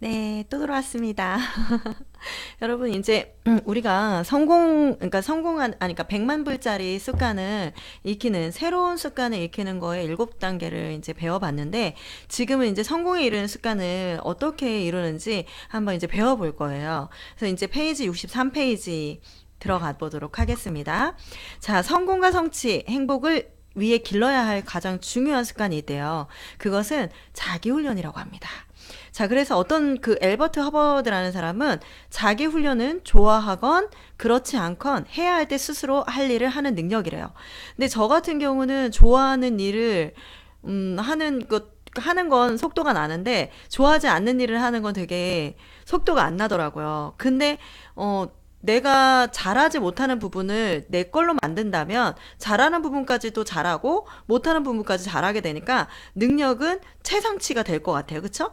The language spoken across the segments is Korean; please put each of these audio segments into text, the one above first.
네, 또 돌아왔습니다. 여러분, 이제 우리가 그러니까 그러니까 100만 불짜리 습관을 익히는, 새로운 습관을 익히는 거에 7단계를 이제 배워봤는데, 지금은 이제 성공에 이르는 습관을 어떻게 이루는지 한번 이제 배워볼 거예요. 그래서 이제 페이지 63페이지 들어가 보도록 하겠습니다. 자, 성공과 성취, 행복을 위해 길러야 할 가장 중요한 습관이 있대요. 그것은 자기훈련이라고 합니다. 자, 그래서 어떤 그 엘버트 허버드라는 사람은 자기 훈련은 좋아하건 그렇지 않건 해야 할 때 스스로 할 일을 하는 능력이래요. 근데 저 같은 경우는 좋아하는 일을 하는 건 속도가 나는데 좋아하지 않는 일을 하는 건 되게 속도가 안 나더라고요. 근데 내가 잘하지 못하는 부분을 내 걸로 만든다면 잘하는 부분까지도 잘하고 못하는 부분까지 잘하게 되니까 능력은 최상치가 될 것 같아요. 그쵸?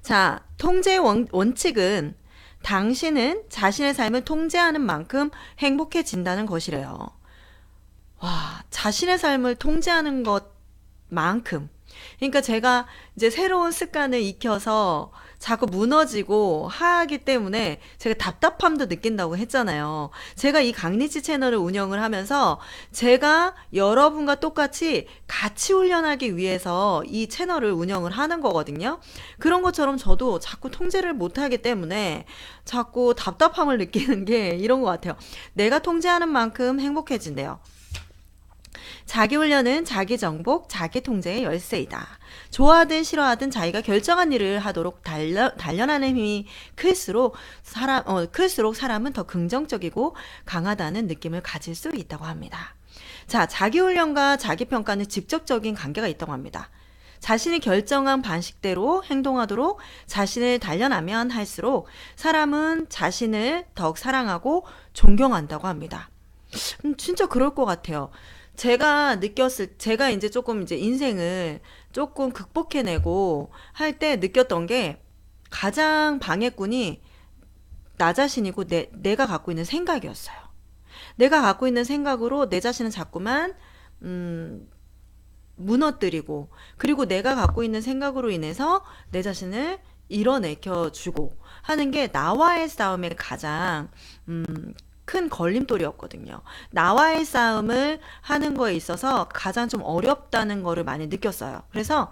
자, 통제 원칙은 당신은 자신의 삶을 통제하는 만큼 행복해진다는 것이래요. 와, 자신의 삶을 통제하는 것만큼. 그러니까 제가 이제 새로운 습관을 익혀서 자꾸 무너지고 하기 때문에 제가 답답함도 느낀다고 했잖아요. 제가 이 강리치 채널을 운영을 하면서 제가 여러분과 똑같이 같이 훈련하기 위해서 이 채널을 운영을 하는 거거든요. 그런 것처럼 저도 자꾸 통제를 못하기 때문에 자꾸 답답함을 느끼는 게 이런 것 같아요. 내가 통제하는 만큼 행복해진대요. 자기훈련은 자기정복, 자기통제의 열쇠이다. 좋아하든 싫어하든 자기가 결정한 일을 하도록 단련하는 힘이 클수록 사람은 더 긍정적이고 강하다는 느낌을 가질 수 있다고 합니다. 자, 자기훈련과 자기평가는 직접적인 관계가 있다고 합니다. 자신이 결정한 방식대로 행동하도록 자신을 단련하면 할수록 사람은 자신을 더욱 사랑하고 존경한다고 합니다. 진짜 그럴 것 같아요. 제가 이제 조금 이제 인생을 조금 극복해내고 할 때 느꼈던 게 가장 방해꾼이 나 자신이고 내가 갖고 있는 생각이었어요. 내가 갖고 있는 생각으로 내 자신은 자꾸만, 음, 무너뜨리고, 그리고 내가 갖고 있는 생각으로 인해서 내 자신을 이뤄내켜 주고 하는 게 나와의 싸움의 가장, 음, 큰 걸림돌이었거든요. 나와의 싸움을 하는 거에 있어서 가장 좀 어렵다는 거를 많이 느꼈어요. 그래서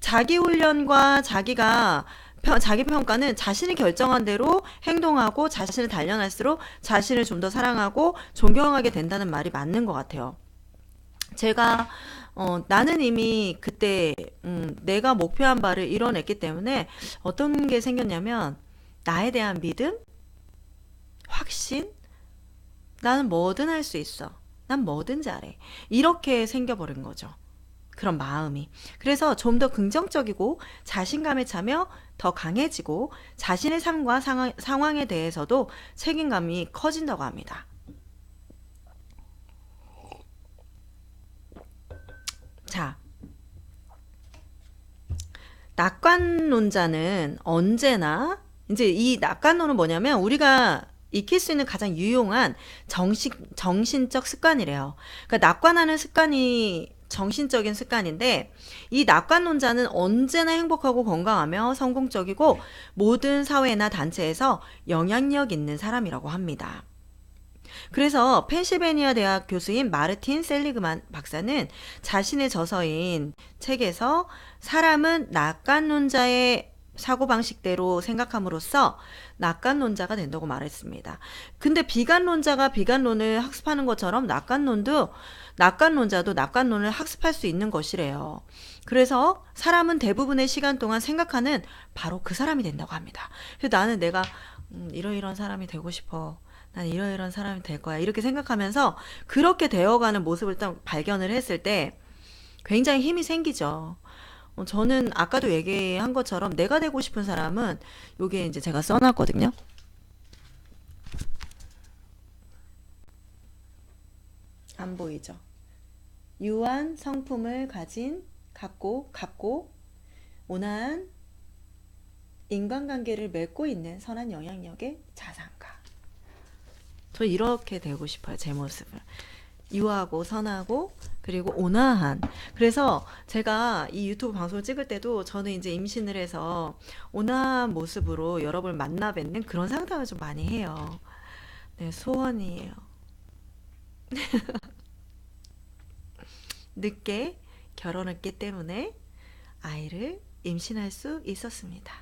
자기 훈련과 자기 평가는 자신이 결정한 대로 행동하고 자신을 단련할수록 자신을 좀 더 사랑하고 존경하게 된다는 말이 맞는 것 같아요. 제가 나는 이미 그때 내가 목표한 바를 이뤄냈기 때문에 어떤 게 생겼냐면 나에 대한 믿음, 확신, 나는 뭐든 할 수 있어. 난 뭐든 잘해. 이렇게 생겨버린 거죠. 그런 마음이. 그래서 좀 더 긍정적이고 자신감에 차며 더 강해지고 자신의 삶과 상황에 대해서도 책임감이 커진다고 합니다. 자, 낙관론자는 언제나 이제 이 낙관론은 뭐냐면 우리가 익힐 수 있는 가장 유용한 정신적 습관이래요. 그러니까 낙관하는 습관이 정신적인 습관인데 이 낙관론자는 언제나 행복하고 건강하며 성공적이고 모든 사회나 단체에서 영향력 있는 사람이라고 합니다. 그래서 펜실베니아 대학 교수인 마르틴 셀리그만 박사는 자신의 저서인 책에서 사람은 낙관론자의 사고방식대로 생각함으로써 낙관론자가 된다고 말했습니다. 근데 비관론자가 비관론을 학습하는 것처럼 낙관론자도 낙관론을 학습할 수 있는 것이래요. 그래서 사람은 대부분의 시간 동안 생각하는 바로 그 사람이 된다고 합니다. 그래서 나는 내가 이러이러한 사람이 되고 싶어. 난 이러이러한 사람이 될 거야. 이렇게 생각하면서 그렇게 되어가는 모습을 딱 발견을 했을 때 굉장히 힘이 생기죠. 저는 아까도 얘기한 것처럼 내가 되고 싶은 사람은 요게 이제 제가 써놨거든요. 안 보이죠? 유한 성품을 갖고 온화한 인간관계를 맺고 있는 선한 영향력의 자산가. 저 이렇게 되고 싶어요. 제 모습을. 유하고 선하고 그리고 온화한. 그래서 제가 이 유튜브 방송을 찍을 때도 저는 이제 임신을 해서 온화한 모습으로 여러분을 만나 뵙는 그런 상상을 좀 많이 해요. 네, 소원이에요. 늦게 결혼했기 때문에 아이를 임신할 수 있었습니다.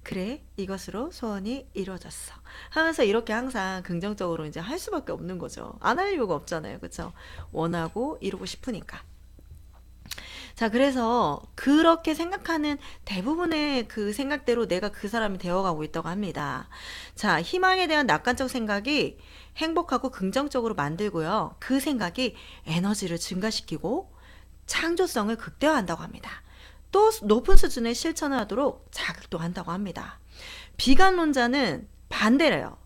그래, 이것으로 소원이 이루어졌어. 하면서 이렇게 항상 긍정적으로 이제 할 수밖에 없는 거죠. 안 할 이유가 없잖아요. 그쵸? 원하고 이루고 싶으니까. 자, 그래서 그렇게 생각하는 대부분의 그 생각대로 내가 그 사람이 되어가고 있다고 합니다. 자, 희망에 대한 낙관적 생각이 행복하고 긍정적으로 만들고요. 그 생각이 에너지를 증가시키고 창조성을 극대화한다고 합니다. 또 높은 수준의 실천을 하도록 자극도 한다고 합니다. 비관론자는 반대래요.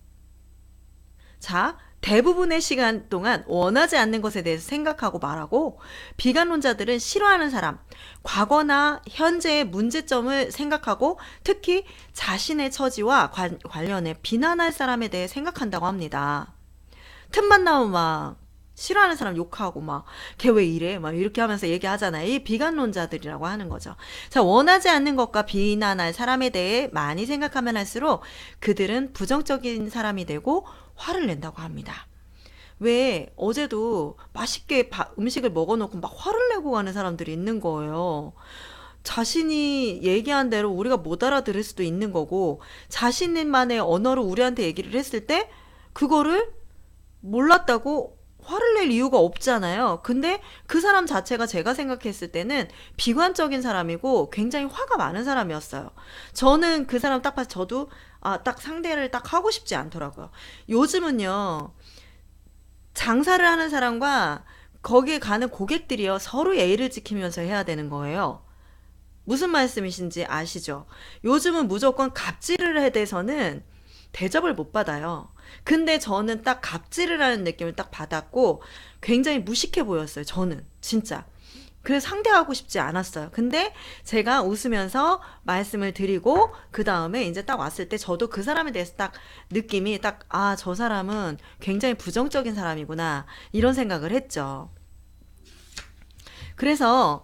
자, 대부분의 시간 동안 원하지 않는 것에 대해서 생각하고 말하고, 비관론자들은 싫어하는 사람, 과거나 현재의 문제점을 생각하고 특히 자신의 처지와 관련해 비난할 사람에 대해 생각한다고 합니다. 틈만 나오면 막 싫어하는 사람 욕하고 막 걔 왜 이래 막 이렇게 하면서 얘기하잖아요. 이 비관론자들이라고 하는 거죠. 자, 원하지 않는 것과 비난할 사람에 대해 많이 생각하면 할수록 그들은 부정적인 사람이 되고 화를 낸다고 합니다. 왜 어제도 맛있게 음식을 먹어놓고 막 화를 내고 가는 사람들이 있는 거예요. 자신이 얘기한 대로 우리가 못 알아들을 수도 있는 거고, 자신만의 언어로 우리한테 얘기를 했을 때 그거를 몰랐다고 화를 낼 이유가 없잖아요. 근데 그 사람 자체가 제가 생각했을 때는 비관적인 사람이고 굉장히 화가 많은 사람이었어요. 저는 그 사람 딱 봐서 저도 딱 상대를 딱 하고 싶지 않더라고요. 요즘은요, 장사를 하는 사람과 거기에 가는 고객들이요, 서로 예의를 지키면서 해야 되는 거예요. 무슨 말씀이신지 아시죠? 요즘은 무조건 갑질을 해 대해서는 대접을 못 받아요. 근데 저는 딱 갑질을 하는 느낌을 딱 받았고 굉장히 무식해 보였어요. 저는 진짜. 그래서 상대하고 싶지 않았어요. 근데 제가 웃으면서 말씀을 드리고 그 다음에 이제 딱 왔을 때 저도 그 사람에 대해서 딱 느낌이 딱, 저 사람은 굉장히 부정적인 사람이구나 이런 생각을 했죠. 그래서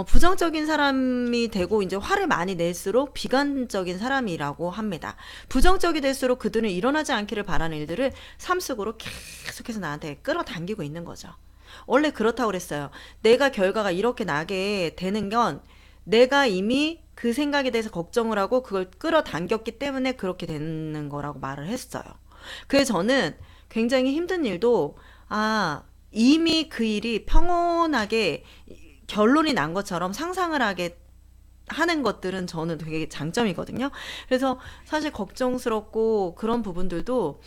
부정적인 사람이 되고 이제 화를 많이 낼수록 비관적인 사람이라고 합니다. 부정적이 될수록 그들은 일어나지 않기를 바라는 일들을 삶 속으로 계속해서 나한테 끌어당기고 있는 거죠. 원래 그렇다고 그랬어요. 내가 결과가 이렇게 나게 되는 건 내가 이미 그 생각에 대해서 걱정을 하고 그걸 끌어당겼기 때문에 그렇게 되는 거라고 말을 했어요. 그래서 저는 굉장히 힘든 일도 이미 그 일이 평온하게 결론이 난 것처럼 상상을 하게 하는 것들은 저는 되게 장점이거든요. 그래서 사실 걱정스럽고 그런 부분들도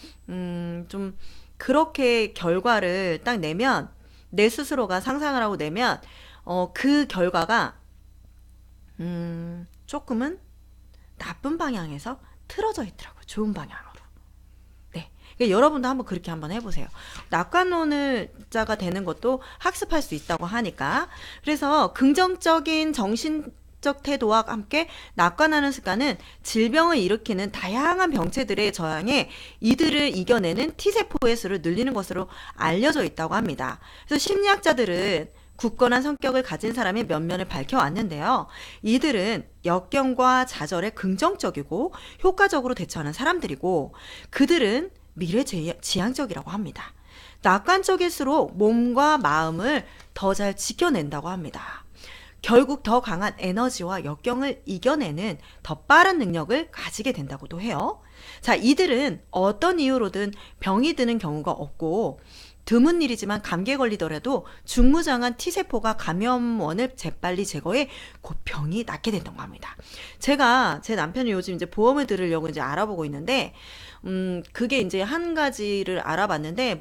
좀 그렇게 결과를 딱 내면 내 스스로가 상상을 하고 내면 그 결과가 조금은 나쁜 방향에서 틀어져 있더라고요. 좋은 방향으로. 네. 그러니까 여러분도 한번 그렇게 한번 해보세요. 낙관론자가 되는 것도 학습할 수 있다고 하니까. 그래서 긍정적인 정신적 태도와 함께 낙관하는 습관은 질병을 일으키는 다양한 병체들의 저항에 이들을 이겨내는 T세포의 수를 늘리는 것으로 알려져 있다고 합니다. 그래서 심리학자들은 굳건한 성격을 가진 사람의 면면을 밝혀왔는데요. 이들은 역경과 좌절에 긍정적이고 효과적으로 대처하는 사람들이고 그들은 미래지향적이라고 합니다. 낙관적일수록 몸과 마음을 더 잘 지켜낸다고 합니다. 결국 더 강한 에너지와 역경을 이겨내는 더 빠른 능력을 가지게 된다고도 해요. 자, 이들은 어떤 이유로든 병이 드는 경우가 없고 드문 일이지만 감기에 걸리더라도 중무장한 T세포가 감염원을 재빨리 제거해 곧 병이 낫게 된다고 합니다. 제가 제 남편이 요즘 이제 보험을 들으려고 이제 알아보고 있는데, 그게 이제 한 가지를 알아봤는데,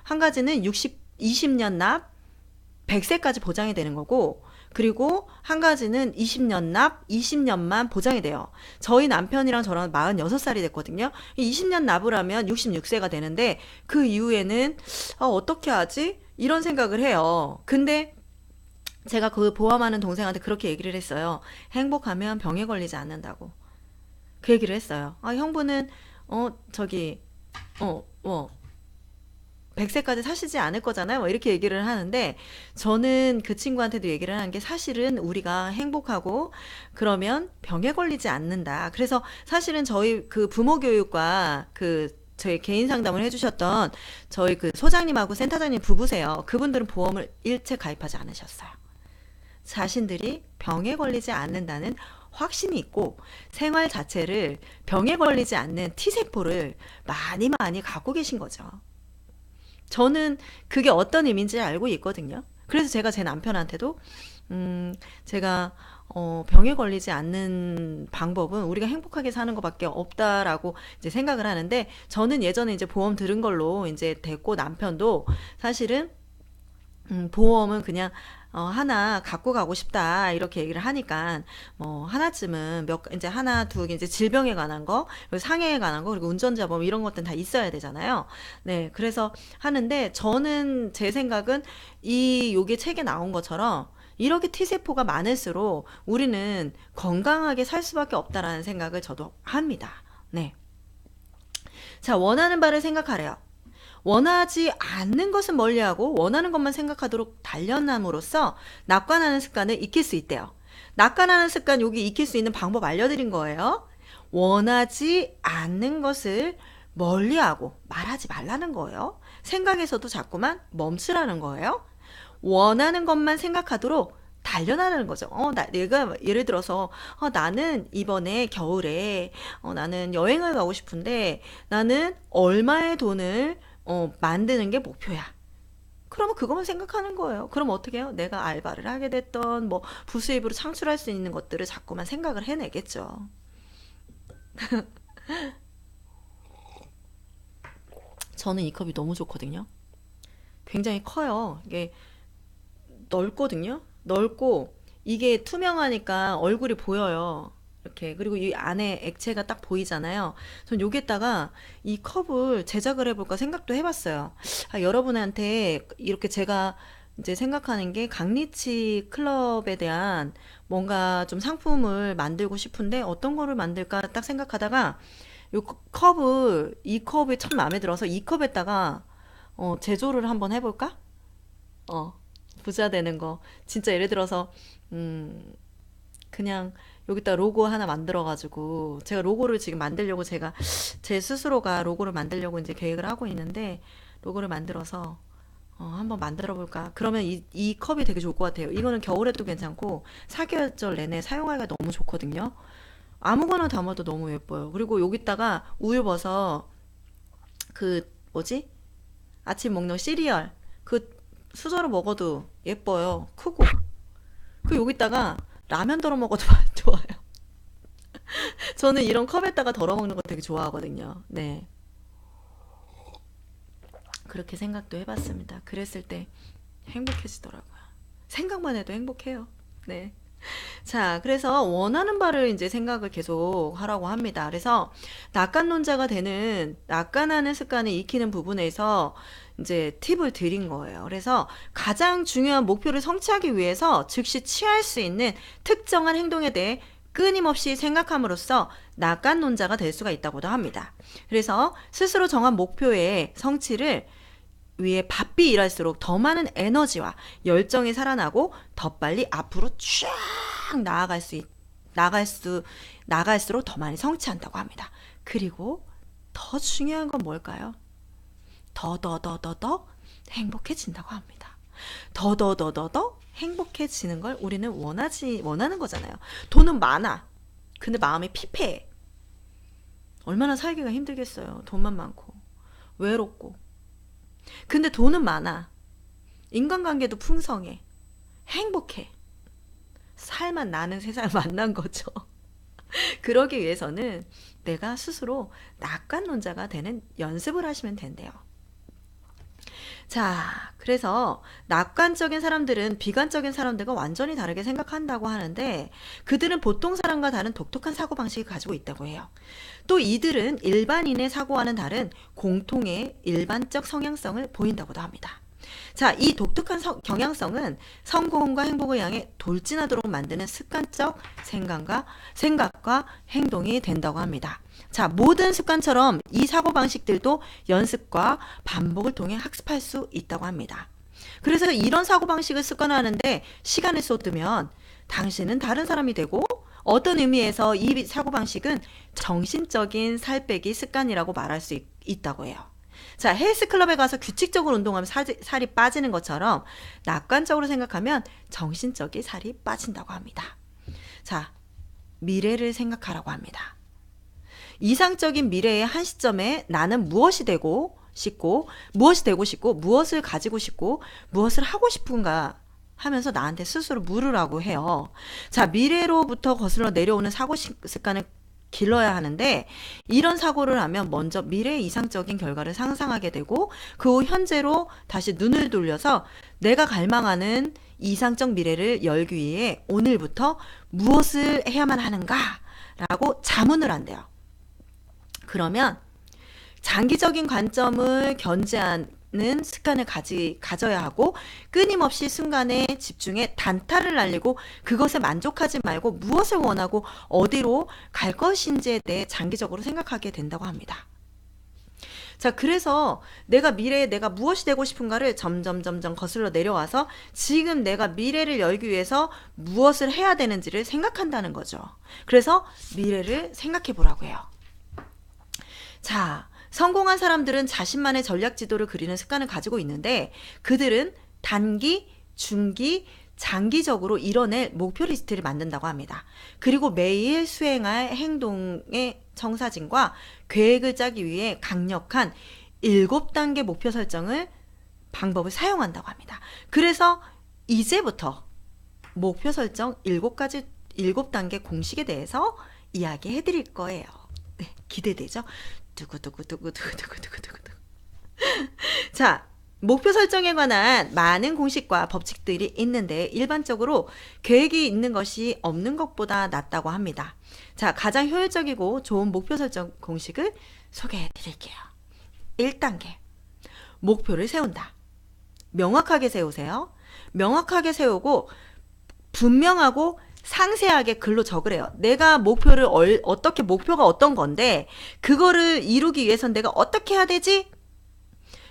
한 가지는 20년 납, 100세까지 보장이 되는 거고, 그리고 한 가지는 20년 납, 20년만 보장이 돼요. 저희 남편이랑 저랑 46살이 됐거든요. 20년 납을 하면 66세가 되는데 그 이후에는 어떻게 하지? 이런 생각을 해요. 근데 제가 그 보험하는 동생한테 그렇게 얘기를 했어요. 행복하면 병에 걸리지 않는다고. 그 얘기를 했어요. 형부는 저기 뭐 100세까지 사시지 않을 거잖아요. 뭐 이렇게 얘기를 하는데 저는 그 친구한테도 얘기를 하는 게 사실은 우리가 행복하고 그러면 병에 걸리지 않는다. 그래서 사실은 저희 그 부모 교육과 그 저희 개인 상담을 해주셨던 저희 그 소장님하고 센터장님 부부세요. 그분들은 보험을 일체 가입하지 않으셨어요. 자신들이 병에 걸리지 않는다는 확신이 있고 생활 자체를 병에 걸리지 않는 T세포를 많이 많이 갖고 계신 거죠. 저는 그게 어떤 의미인지 알고 있거든요. 그래서 제가 제 남편한테도 제가 병에 걸리지 않는 방법은 우리가 행복하게 사는 것밖에 없다라고 이제 생각을 하는데 저는 예전에 이제 보험 들은 걸로 이제 됐고 남편도 사실은 보험은 그냥 하나 갖고 가고 싶다 이렇게 얘기를 하니까 뭐 하나쯤은 이제 하나 두 개 이제 질병에 관한 거 그리고 상해에 관한 거 그리고 운전자 보험 이런 것들은 다 있어야 되잖아요. 네, 그래서 하는데 저는 제 생각은 요게 책에 나온 것처럼 이렇게 T세포가 많을수록 우리는 건강하게 살 수밖에 없다라는 생각을 저도 합니다. 네. 자, 원하는 바를 생각하래요. 원하지 않는 것은 멀리하고 원하는 것만 생각하도록 단련함으로써 낙관하는 습관을 익힐 수 있대요. 낙관하는 습관 여기 익힐 수 있는 방법 알려드린 거예요. 원하지 않는 것을 멀리하고 말하지 말라는 거예요. 생각에서도 자꾸만 멈추라는 거예요. 원하는 것만 생각하도록 단련하는 거죠. 내가 예를 들어서 나는 이번에 겨울에 나는 여행을 가고 싶은데 나는 얼마의 돈을 만드는 게 목표야. 그러면 그것만 생각하는 거예요. 그럼 어떻게 해요? 내가 알바를 하게 됐던 뭐 부수입으로 창출할 수 있는 것들을 자꾸만 생각을 해내겠죠. 저는 이 컵이 너무 좋거든요. 굉장히 커요. 이게 넓거든요. 넓고 이게 투명하니까 얼굴이 보여요. 이렇게 그리고 이 안에 액체가 딱 보이잖아요. 전 여기에다가 이 컵을 제작을 해볼까 생각도 해봤어요. 여러분한테 이렇게 제가 이제 생각하는 게 강리치 클럽에 대한 뭔가 좀 상품을 만들고 싶은데 어떤 거를 만들까 딱 생각하다가 이 컵이 참 마음에 들어서 이 컵에다가 제조를 한번 해볼까? 부자 되는 거. 진짜 예를 들어서 그냥 여기다 로고 하나 만들어가지고 제가 로고를 지금 만들려고 제가 제 스스로가 로고를 만들려고 이제 계획을 하고 있는데 로고를 만들어서 한번 만들어 볼까. 그러면 이 컵이 되게 좋을 것 같아요. 이거는 겨울에도 괜찮고 사계절 내내 사용하기가 너무 좋거든요. 아무거나 담아도 너무 예뻐요. 그리고 여기다가 우유 버섯 그 뭐지? 아침 먹는 시리얼 그 수저로 먹어도 예뻐요. 크고. 그 여기다가 라면 덜어 먹어도 좋아요. 저는 이런 컵에다가 덜어 먹는 거 되게 좋아하거든요. 네. 그렇게 생각도 해봤습니다. 그랬을 때 행복해지더라고요. 생각만 해도 행복해요. 네. 자, 그래서 원하는 바를 이제 생각을 계속 하라고 합니다. 그래서 낙관론자가 되는 낙관하는 습관을 익히는 부분에서 이제 팁을 드린 거예요. 그래서 가장 중요한 목표를 성취하기 위해서 즉시 취할 수 있는 특정한 행동에 대해 끊임없이 생각함으로써 낙관론자가 될 수가 있다고도 합니다. 그래서 스스로 정한 목표의 성취를 위해 바삐 일할수록 더 많은 에너지와 열정이 살아나고 더 빨리 앞으로 쫙 나갈수록 더 많이 성취한다고 합니다. 그리고 더 중요한 건 뭘까요? 더 행복해진다고 합니다. 더 행복해지는 걸 우리는 원하는 거잖아요. 돈은 많아. 근데 마음이 피폐해. 얼마나 살기가 힘들겠어요. 돈만 많고 외롭고. 근데 돈은 많아. 인간관계도 풍성해. 행복해. 살만 나는 세상을 만난 거죠. 그러기 위해서는 내가 스스로 낙관론자가 되는 연습을 하시면 된대요. 자, 그래서 낙관적인 사람들은 비관적인 사람들과 완전히 다르게 생각한다고 하는데 그들은 보통 사람과 다른 독특한 사고방식을 가지고 있다고 해요. 또 이들은 일반인의 사고와는 다른 공통의 일반적 성향성을 보인다고도 합니다. 자, 이 독특한 경향성은 성공과 행복을 향해 돌진하도록 만드는 습관적 생각과 행동이 된다고 합니다. 자, 모든 습관처럼 이 사고방식들도 연습과 반복을 통해 학습할 수 있다고 합니다. 그래서 이런 사고방식을 습관화하는데 시간을 쏟으면 당신은 다른 사람이 되고, 어떤 의미에서 이 사고방식은 정신적인 살 빼기 습관이라고 말할 수 있다고 해요. 자, 헬스클럽에 가서 규칙적으로 운동하면 살이 빠지는 것처럼 낙관적으로 생각하면 정신적인 살이 빠진다고 합니다. 자, 미래를 생각하라고 합니다. 이상적인 미래의 한 시점에 나는 무엇이 되고 싶고, 무엇을 가지고 싶고, 무엇을 하고 싶은가 하면서 나한테 스스로 물으라고 해요. 자, 미래로부터 거슬러 내려오는 사고 습관을 길러야 하는데, 이런 사고를 하면 먼저 미래의 이상적인 결과를 상상하게 되고, 그 후 현재로 다시 눈을 돌려서 내가 갈망하는 이상적 미래를 열기 위해 오늘부터 무엇을 해야만 하는가 라고 자문을 한대요. 그러면 장기적인 관점을 견제하는 습관을 가져야 하고, 끊임없이 순간에 집중해 단타를 날리고 그것에 만족하지 말고 무엇을 원하고 어디로 갈 것인지에 대해 장기적으로 생각하게 된다고 합니다. 자, 그래서 내가 미래에 내가 무엇이 되고 싶은가를 점점 거슬러 내려와서 지금 내가 미래를 열기 위해서 무엇을 해야 되는지를 생각한다는 거죠. 그래서 미래를 생각해 보라고 해요. 자, 성공한 사람들은 자신만의 전략 지도를 그리는 습관을 가지고 있는데, 그들은 단기, 중기, 장기적으로 이뤄낼 목표 리스트를 만든다고 합니다. 그리고 매일 수행할 행동의 청사진과 계획을 짜기 위해 강력한 7단계 목표 설정을 방법을 사용한다고 합니다. 그래서 이제부터 목표 설정 7단계 공식에 대해서 이야기해 드릴 거예요. 네, 기대되죠? 두구두구두구두구두구두구두구. 자, 목표 설정에 관한 많은 공식과 법칙들이 있는데 일반적으로 계획이 있는 것이 없는 것보다 낫다고 합니다. 자, 가장 효율적이고 좋은 목표 설정 공식을 소개해 드릴게요. 1단계. 목표를 세운다. 명확하게 세우세요. 명확하게 세우고 분명하고 상세하게 글로 적으래요. 내가 목표가 어떤 건데 그거를 이루기 위해선 내가 어떻게 해야 되지?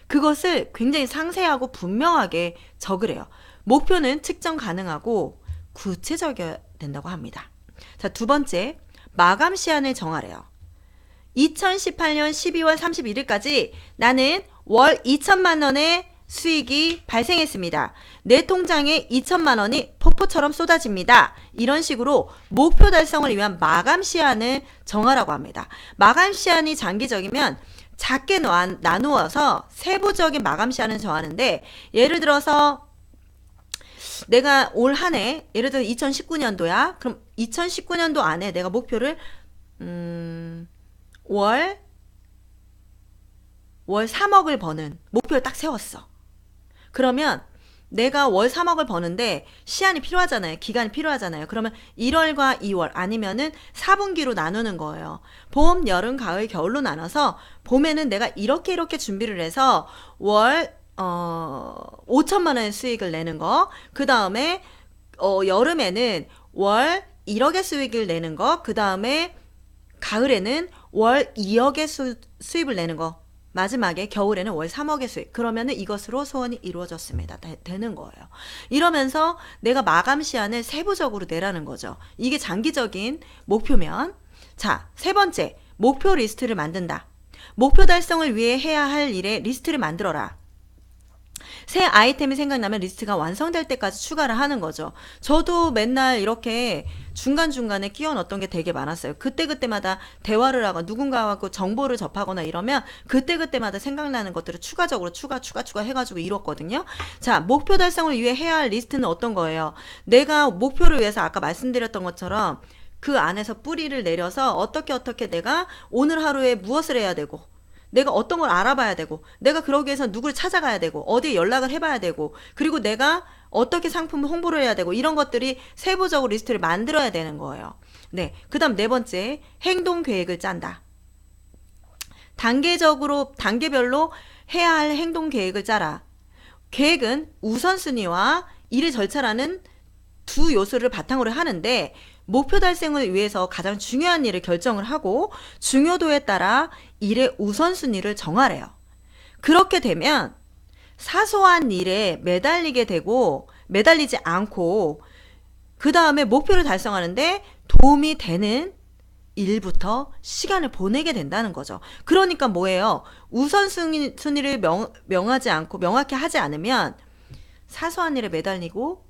그것을 굉장히 상세하고 분명하게 적으래요. 목표는 측정 가능하고 구체적이어야 된다고 합니다. 자, 두 번째, 마감 시한을 정하래요. 2018년 12월 31일까지 나는 월 2천만 원의 수익이 발생했습니다. 내 통장에 2천만 원이 폭포처럼 쏟아집니다. 이런 식으로 목표 달성을 위한 마감 시한을 정하라고 합니다. 마감 시한이 장기적이면 작게 나누어서 세부적인 마감 시한을 정하는데, 예를 들어서 내가 올 한 해, 예를 들어 2019년도야. 그럼 2019년도 안에 내가 목표를 월 3억을 버는 목표를 딱 세웠어. 그러면 내가 월 3억을 버는데 시한이 필요하잖아요. 기간이 필요하잖아요. 그러면 1월과 2월 아니면은 4분기로 나누는 거예요. 봄, 여름, 가을, 겨울로 나눠서 봄에는 내가 이렇게 준비를 해서 월 5천만 원의 수익을 내는 거. 그 다음에 여름에는 월 1억의 수익을 내는 거. 그 다음에 가을에는 월 2억의 수입을 내는 거. 마지막에 겨울에는 월 3억의 수익. 그러면은 이것으로 소원이 이루어졌습니다. 되는 거예요. 이러면서 내가 마감 시한을 세부적으로 내라는 거죠. 이게 장기적인 목표면. 자, 세 번째, 목표 리스트를 만든다. 목표 달성을 위해 해야 할 일의 리스트를 만들어라. 새 아이템이 생각나면 리스트가 완성될 때까지 추가를 하는 거죠. 저도 맨날 이렇게 중간중간에 끼워 넣었던 게 되게 많았어요. 그때마다 대화를 하거나 누군가와 정보를 접하거나 이러면 그때마다 생각나는 것들을 추가적으로 추가 해가지고 이뤘거든요. 자, 목표 달성을 위해 해야 할 리스트는 어떤 거예요? 내가 목표를 위해서 아까 말씀드렸던 것처럼 그 안에서 뿌리를 내려서 어떻게 내가 오늘 하루에 무엇을 해야 되고, 내가 어떤 걸 알아봐야 되고, 내가 그러기 위해서 누구를 찾아가야 되고, 어디에 연락을 해봐야 되고, 그리고 내가 어떻게 상품을 홍보를 해야 되고, 이런 것들이 세부적으로 리스트를 만들어야 되는 거예요. 네. 그 다음 네 번째, 행동 계획을 짠다. 단계별로 해야 할 행동 계획을 짜라. 계획은 우선순위와 일의 절차라는 두 요소를 바탕으로 하는데 목표 달성을 위해서 가장 중요한 일을 결정을 하고 중요도에 따라 일의 우선순위를 정하래요. 그렇게 되면 사소한 일에 매달리지 않고 그 다음에 목표를 달성하는데 도움이 되는 일부터 시간을 보내게 된다는 거죠. 그러니까 뭐예요? 우선순위를 명확히 하지 않으면 사소한 일에 매달리고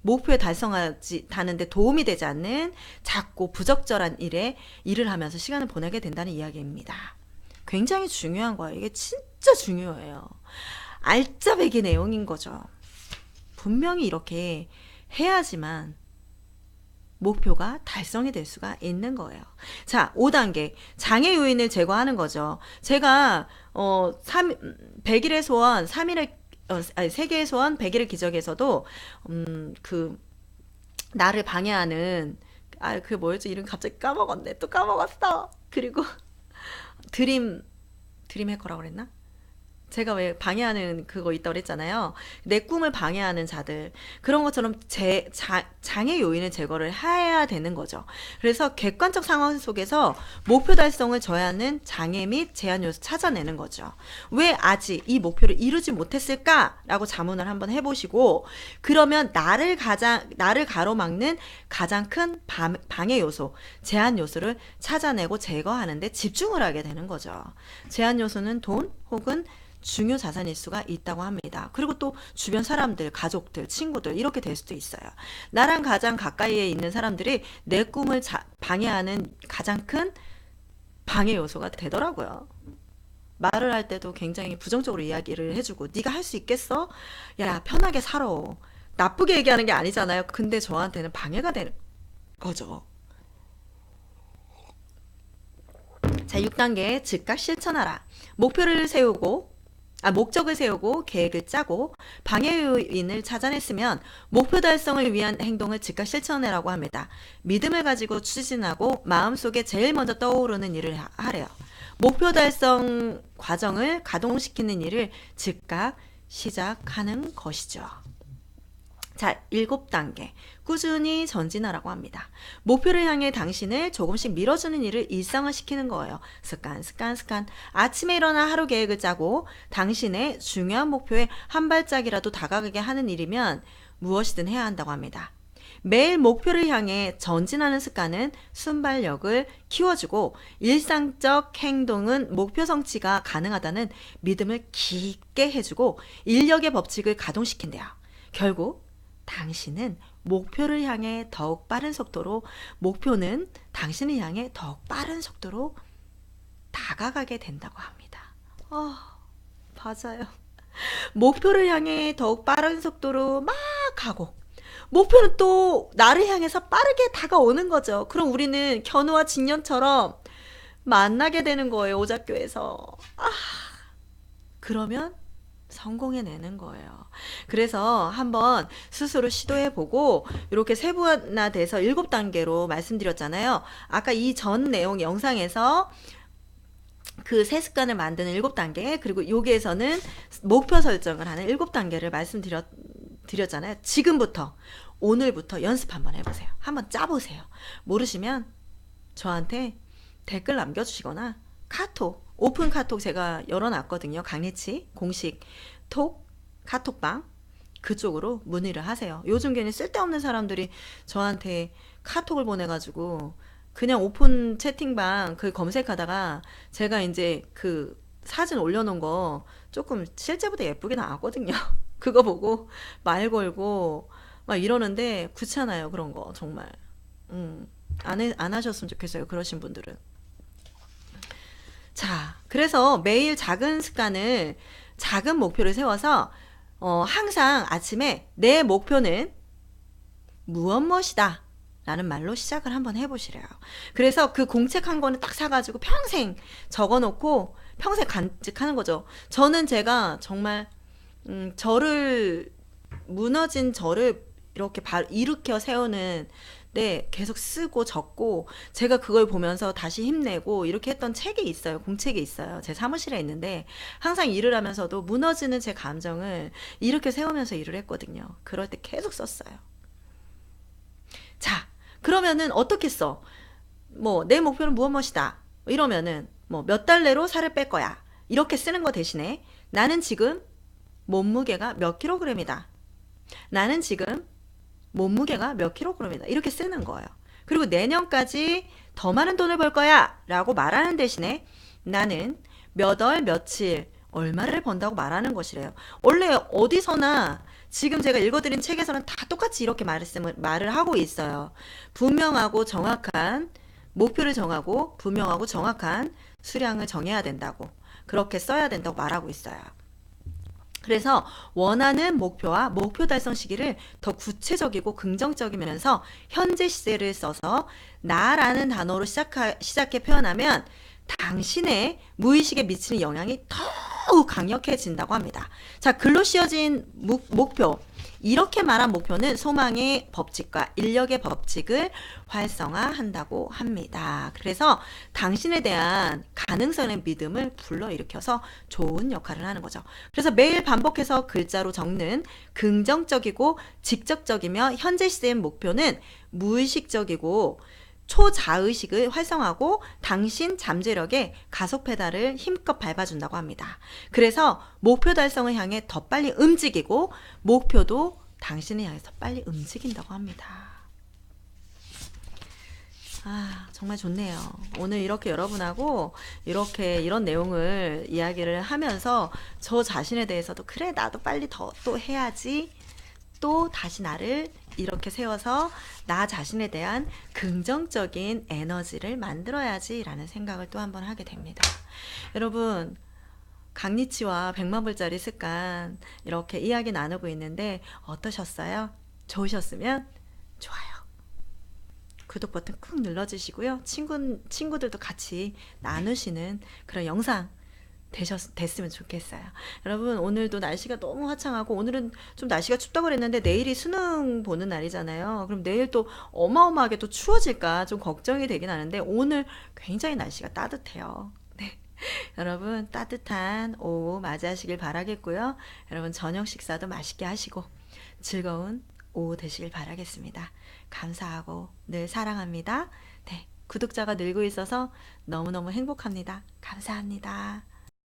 목표에 달성하는데 도움이 되지 않는 작고 부적절한 일을 하면서 시간을 보내게 된다는 이야기입니다. 굉장히 중요한 거예요. 이게 진짜 중요해요. 알짜배기 내용인 거죠. 분명히 이렇게 해야지만 목표가 달성이 될 수가 있는 거예요. 자, 5단계. 장애 요인을 제거하는 거죠. 제가 100일의 소원, 3개의 소원, 100일의 기적에서도 나를 방해하는 그 뭐였지? 이름 갑자기 까먹었네. 또 까먹었어. 그리고 드림 해커라고 그랬나? 제가 왜 방해하는 그거 있다고 그랬잖아요. 내 꿈을 방해하는 자들. 그런 것처럼 장애 요인을 제거를 해야 되는 거죠. 그래서 객관적 상황 속에서 목표 달성을 저해하는 장애 및 제한 요소 찾아내는 거죠. 왜 아직 이 목표를 이루지 못했을까라고 자문을 한번 해보시고, 그러면 나를 가로막는 가장 큰 방해 요소, 제한 요소를 찾아내고 제거하는 데 집중을 하게 되는 거죠. 제한 요소는 돈 혹은 중요 자산일 수가 있다고 합니다. 그리고 또 주변 사람들, 가족들, 친구들 이렇게 될 수도 있어요. 나랑 가장 가까이에 있는 사람들이 내 꿈을 방해하는 가장 큰 방해 요소가 되더라고요. 말을 할 때도 굉장히 부정적으로 이야기를 해주고 네가 할 수 있겠어? 야, 편하게 살아. 나쁘게 얘기하는 게 아니잖아요. 근데 저한테는 방해가 되는 거죠. 자, 6단계 즉각 실천하라. 목적을 세우고 계획을 짜고 방해 요인을 찾아냈으면 목표 달성을 위한 행동을 즉각 실천해라고 합니다. 믿음을 가지고 추진하고 마음속에 제일 먼저 떠오르는 일을 하래요. 목표 달성 과정을 가동시키는 일을 즉각 시작하는 것이죠. 자, 7단계. 꾸준히 전진하라고 합니다. 목표를 향해 당신을 조금씩 밀어주는 일을 일상화시키는 거예요. 습관. 아침에 일어나 하루 계획을 짜고 당신의 중요한 목표에 한 발짝이라도 다가가게 하는 일이면 무엇이든 해야 한다고 합니다. 매일 목표를 향해 전진하는 습관은 순발력을 키워주고 일상적 행동은 목표 성취가 가능하다는 믿음을 깊게 해주고 인력의 법칙을 가동시킨대요. 결국 당신은 목표는 당신을 향해 더욱 빠른 속도로 다가가게 된다고 합니다. 맞아요. 목표를 향해 더욱 빠른 속도로 막 가고 목표는 또 나를 향해서 빠르게 다가오는 거죠. 그럼 우리는 견우와 직년처럼 만나게 되는 거예요. 오작교에서. 그러면 성공해내는 거예요. 그래서 한번 스스로 시도해보고 이렇게 세분화돼서 7단계로 말씀드렸잖아요. 아까 이 전 내용 영상에서 그 새 습관을 만드는 7단계, 그리고 여기에서는 목표 설정을 하는 7단계를 말씀드렸잖아요. 지금부터 오늘부터 연습 한번 해보세요. 한번 짜보세요. 모르시면 저한테 댓글 남겨주시거나 오픈 카톡 제가 열어놨거든요. 강리치 공식 카톡방 그쪽으로 문의를 하세요. 요즘 괜히 쓸데없는 사람들이 저한테 카톡을 보내가지고 그냥 오픈 채팅방 그 검색하다가 제가 이제 그 사진 올려놓은 거 조금 실제보다 예쁘게 나왔거든요. 그거 보고 말 걸고 막 이러는데 귀찮아요. 그런 거 정말 안 하셨으면 좋겠어요. 그러신 분들은. 자, 그래서 매일 작은 목표를 세워서 항상 아침에 내 목표는 무엇이다 라는 말로 시작을 한번 해보시래요. 그래서 그 공책 한 권을 딱 사가지고 평생 적어놓고 평생 간직하는 거죠. 제가 정말 무너진 저를 이렇게 일으켜 세우는 네, 계속 쓰고 적고 제가 그걸 보면서 다시 힘내고 이렇게 했던 책이 있어요. 공책이 있어요. 제 사무실에 있는데 항상 일을 하면서도 무너지는 제 감정을 이렇게 세우면서 일을 했거든요. 그럴 때 계속 썼어요. 자, 그러면은 어떻게 써? 뭐 내 목표는 무엇이다. 이러면은 뭐 몇 달 내로 살을 뺄 거야. 이렇게 쓰는 거 대신에 나는 지금 몸무게가 몇 킬로그램이다. 나는 지금 몸무게가 몇 킬로그램이다. 이렇게 쓰는 거예요. 그리고 내년까지 더 많은 돈을 벌 거야. 라고 말하는 대신에 나는 몇 월, 며칠, 얼마를 번다고 말하는 것이래요. 원래 어디서나 지금 제가 읽어드린 책에서는 다 똑같이 이렇게 말을 하고 있어요. 분명하고 정확한 목표를 정하고 분명하고 정확한 수량을 정해야 된다고. 그렇게 써야 된다고 말하고 있어요. 그래서 원하는 목표와 목표 달성 시기를 더 구체적이고 긍정적이면서 현재 시제를 써서 나라는 단어로 시작해 표현하면 당신의 무의식에 미치는 영향이 더욱 강력해진다고 합니다. 자, 글로 씌워진 목표. 이렇게 말한 목표는 소망의 법칙과 인력의 법칙을 활성화한다고 합니다. 그래서 당신에 대한 가능성의 믿음을 불러일으켜서 좋은 역할을 하는 거죠. 그래서 매일 반복해서 글자로 적는 긍정적이고 직접적이며 현재 시대의 목표는 무의식적이고 초자의식을 활성화하고 당신 잠재력에 가속 페달을 힘껏 밟아준다고 합니다. 그래서 목표 달성을 향해 더 빨리 움직이고 목표도 당신을 향해서 빨리 움직인다고 합니다. 아, 정말 좋네요. 오늘 이렇게 여러분하고 이렇게 이런 내용을 이야기를 하면서 저 자신에 대해서도 그래, 나도 빨리 더 또 해야지. 또 다시 나를 이렇게 세워서 나 자신에 대한 긍정적인 에너지를 만들어야지 라는 생각을 또 한 번 하게 됩니다. 여러분, 강리치와 백만불짜리 습관 이렇게 이야기 나누고 있는데 어떠셨어요? 좋으셨으면 좋아요. 구독 버튼 꾹 눌러주시고요. 친구들도 같이 나누시는 그런 영상 됐으면 좋겠어요. 여러분, 오늘도 날씨가 너무 화창하고 오늘은 좀 날씨가 춥다고 그랬는데 내일이 수능 보는 날이잖아요. 그럼 내일 또 어마어마하게 또 추워질까 좀 걱정이 되긴 하는데 오늘 굉장히 날씨가 따뜻해요. 네. 여러분, 따뜻한 오후 맞이하시길 바라겠고요. 여러분, 저녁 식사도 맛있게 하시고 즐거운 오후 되시길 바라겠습니다. 감사하고 늘 사랑합니다. 네. 구독자가 늘고 있어서 너무너무 행복합니다. 감사합니다.